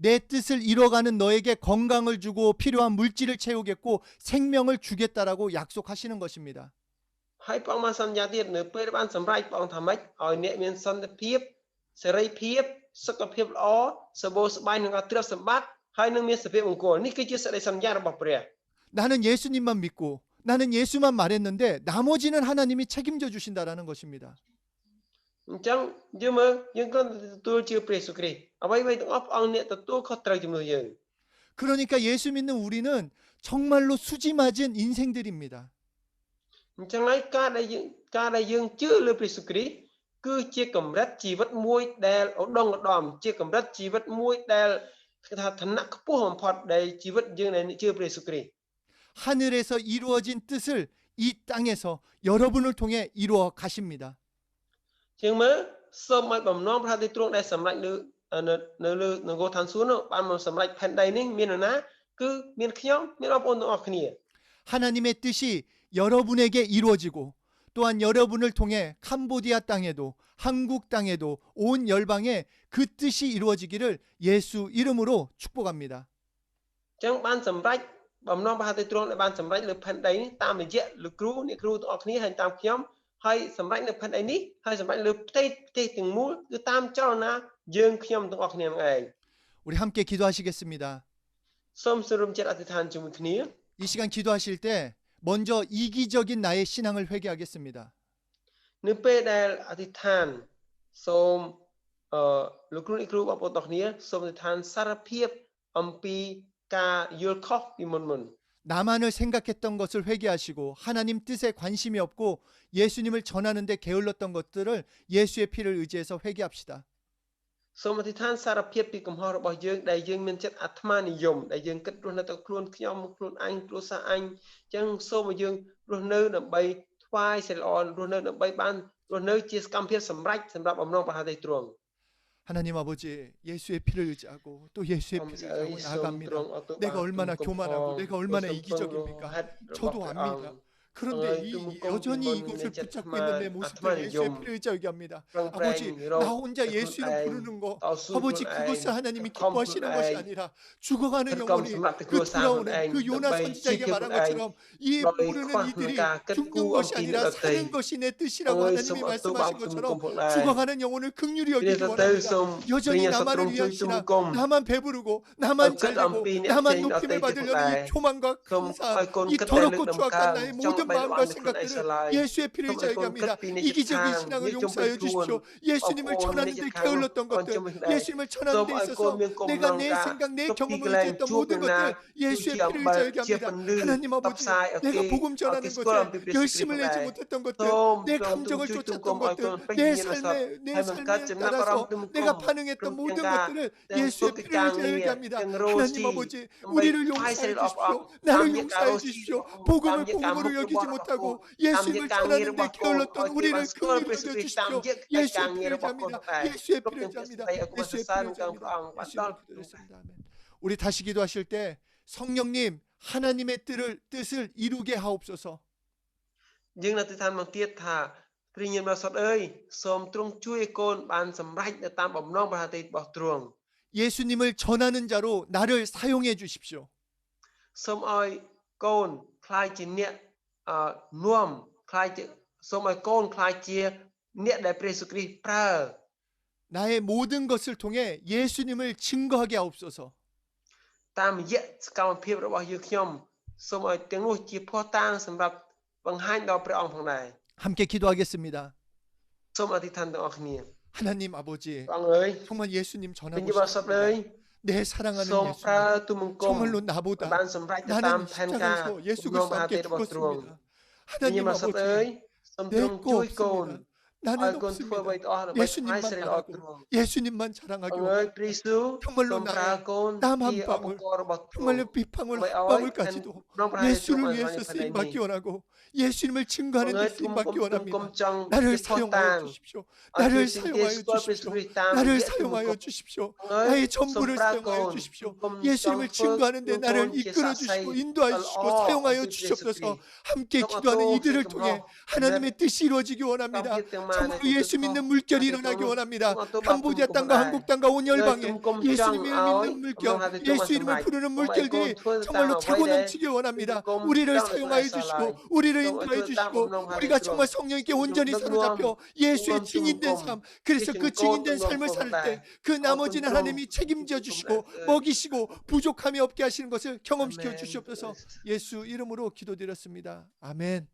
내 뜻을 이뤄가는 너에게 건강을 주고 필요한 물질을 채우겠고 생명을 주겠다라고 약속하시는 것입니다. ហើយព្រះអង្គបានសន្យាទៀតនៅពេលបានសម្រេចព្រះអង្គថាម៉េចឲ្យអ្នកមានសន្តិភាពសេរីភាពសុខភាពល្អសម្បូរសប្បាយនឹងទ្រព្យសម្បត្តិហើយនឹងមានសុភមង្គលនេះគឺជាសេចក្តីសន្យារបស់ព្រះ 나는 예수님만 믿고 나는 예수만 말했는데 나머지는 하나님이 책임져 주신다라는 것입니다. អញ្ចឹងយើងមើលយើងគ្រាន់តែទទួលជឿព្រះយេស៊ូវគ្រីស្ទអ្វីៗទាំងអស់ព្រះអង្គអ្នកទទួលខុសត្រូវជំនួសយើង 그러니까 예수 믿는 우리는 정말로 수지 맞은 인생들입니다. អញ្ចឹងហើយការដែលយើងជឿលើព្រះយេស៊ូវគ្រីស្ទគឺជាកម្រិតជីវិតមួយដែលឧត្តមឧត្តមជាកម្រិតជីវិតមួយដែលគេថាឋានៈខ្ពស់បំផុតដែលជីវិតយើងដែលជឿព្រះយេស៊ូវគ្រីស្ទ 하늘에서 이루어진 뜻을 이 땅에서 여러분을 통해 이루어 가십니다. ជាងមើលសូមឲ្យបំណងព្រះតីទ្រង់ដែលសម្រេចនៅលើនគរឋានសួគ៌នោះបានមកសម្រេចផែនដីនេះមាននរណាគឺមានខ្ញុំមានបងប្អូនទាំងអស់គ្នា 하나님의 뜻이 여러분에게 이루어지고 또한 여러분을 통해 캄보디아 땅에도 한국 땅에도 온 열방에 그 뜻이 이루어지기를 예수 이름으로 축복합니다. អញ្ចឹងបានសម្រេចបំណងព្រះតីទ្រង់ដែលបានសម្រេចលើផែនដីនេះតាមរយៈលោកគ្រូអ្នកគ្រូទាំងអស់គ្នាហើយតាមខ្ញុំហើយសម្រេចនៅផែនដីនេះហើយសម្រេចលើផ្ទៃទាំងមូលគឺតាមចលនាយើងខ្ញុំទាំងអស់គ្នានឹងឯង 우리 함께 기도하시겠습니다. សូមសរុបចិត្តអធិដ្ឋានជាមួយគ្នា 이 시간 기도하실 때 먼저 이기적인 나의 신앙을 회개하겠습니다. នៅពេលដែលអធិដ្ឋានសូមលោកគ្រូអ្នកគ្រូបងប្អូនទាំងអស់គ្នាសូមអធិដ្ឋានសារភាពអំពី ការយល់ខុសពីមុន 나만을 생각했던 것을 회개하시고 하나님 뜻에 관심이 없고 예수님을 전하는 데 게을렀던 것들을 예수의 피를 의지해서 회개합시다. សូមអធិដ្ឋានសារភាពពីកំហុសរបស់យើងដែលយើងមានចិត្តអាត្មានិយមដែលយើងគិតរស់នៅតែខ្លួនខ្ញុំខ្លួនអញគ្រួសារអញអញ្ចឹងសូមឲ្យយើងរស់នៅដើម្បីថ្វាយសិលល្អរស់នៅដើម្បីបានរស់នៅជាសកម្មភាពសម្រេចសម្រាប់បំណងព្រះហត្ថលេទ្រង់ 하나님 아버지 예수의 피를 의지하고 또 예수의 피를 의지하고 나아갑니다. 내가 얼마나 교만하고 내가 얼마나 이기적입니까? 저도 압니다. 그런데 여전히 이것을 붙잡고 있는 내 모습들 예수의 피를 의지하게 합니다. 아버지 나 혼자 예수 이름 부르는 거 아버지 그것을 하나님이 기뻐하시는 것이 아니라 죽어가는 영혼이 그 돌아오는 그 요나 선지자에게 말한 것처럼 이 모르는 이들이 죽는 것이 아니라 사는 것이 내 뜻이라고 하나님이 말씀하신 것처럼 죽어가는 영혼을 긍휼히 여기기 원합니다. 여전히 나만을 위하시나 나만 배부르고 나만 잘되고 나만 높임을 받으려는 이 교만과 감사 이 더럽고 추악한 나의 모든 마음과 생각들을 예수의 피를 의지하게 합니다. 이기적인 신앙을 용서하여 주십시오. 예수님을 전하는 데 게을렀던 것들 예수님을 전하는 데 있어서 내가 내 생각 내 경험을 의지했던 모든 것들 예수의 피를 의지하게 합니다. 하나님 아버지 내가 복음 전하는 것에 열심을 내지 못했던 것들 내 감정을 쫓았던 것들 내 삶에 따라서 내가 반응했던 모든 것들을 예수의 피를 의지하게 합니다. 하나님 아버지 우리를 용서해 주십시오. 나를 용서해 주십시오. 복음을 복음으로 여기지 못하고 예수님을 전하는 데 게을렀던 우리를 긍휼히 여겨주십시오. 예수의 피를 의지합니다. 예수의 피를 의지합니다. 예수의 피를 의지합니다. 예수의 피를 의지합니다. 아멘. 우리 다시 기도하실 때 성령님 하나님의 뜻을 이루게 하옵소서. យើងនៅទីឋានមកទៀតថាព្រះញាតិបរិសុទ្ធអើយសូមទ្រង់ជួយឲ្យកូនបានសម្រេចនៅតាមបំណងព្រះហត្ថលេរបស់ទ្រង់ 예수님을 전하는 자로 나를 사용해 주십시오. សូមឲ្យកូនខ្លាយជាអ្នកនាំខ្លាយជាសូមឲ្យកូនខ្លាយជាអ្នកដែលព្រះយេស៊ូវគ្រីស្ទប្រើ 나의 모든 것을 통해 예수님을 증거하게 하옵소서. តាមរយៈសកម្មភាពរបស់យើងខ្ញុំសូមឲ្យទាំងនោះជាភស្តុតាងសម្រាប់បង្ហាញដល់ព្រះអង្គផងដែរ 함께 기도하겠습니다. សូមអធិដ្ឋានទាំងអស់គ្នា 하나님 아버지 ព្រះអង្គអើយ 정말 예수님 ព្រះ 전하고 ញាតិបរិសុទ្ធអើយ 싶습니다. 내 사랑하는 សូមប្រើ 예수님 ទូលបង្គំ 정말로 나보다 បានសម្រេចទៅតាម 나는 ផែនការ 십자가에서 예수 បំណង 그리스도 ព្រះហត្ថលេ 함께 របស់ទ្រង់ 죽었습니다. ព្រះញាតិ 하나님 បរិសុទ្ធអើយ 아버지 សូមទ្រង់ 내 ជួយ 거 កូន 없습니다. ឲ្ 나는 យកូនធ្វើអ្វី 없습니다. ទាំងអស់ដើម្បីថ្វាយ 예수님만 សិរីល្អទ្រង់ 잘하고 예수님만 자랑하기 អង្គអើយព្រះយេស៊ូវ 정말로 សូមប្រើ 나의 កូន 땀 ជា 한 ឧប 방울 ករណ៍របស់ទ្រង់ 정말로 빗방울 한 방울까지도 예수를 위해서 쓰임 받기 원하고 예수님을 증거하는 데 쓰임 받기 원합니다. 나를 사용하여 주십시오. 나를 사용하여 주십시오. 나를 사용하여 주십시오. 나의 전부를 사용하여 주십시오. 예수님을 증거하는 데 나를 이끌어 주시고 인도하여 주시고 사용하여 주시옵소서. 함께 기도하는 이들을 통해 하나님의 뜻이 이루어지기 원합니다. 정말로 예수 믿는 물결이 일어나기 원합니다. 캄보디아 땅과 한국 땅과 온 열방에 예수님을 믿는 물결, 예수 이름을 부르는 물결들이 정말로 차고 넘치기 원합니다. 우리를 사용하여 주시고 우리를 인도해 주시고 우리가 정말 성령님께 온전히 사로잡혀 예수의 증인된 삶, 그래서 그 증인된 삶을 살 때 그 나머지는 하나님이 책임져 주시고 먹이시고 부족함이 없게 하시는 것을 경험시켜 주시옵소서. 예수 이름으로 기도드렸습니다. 아멘.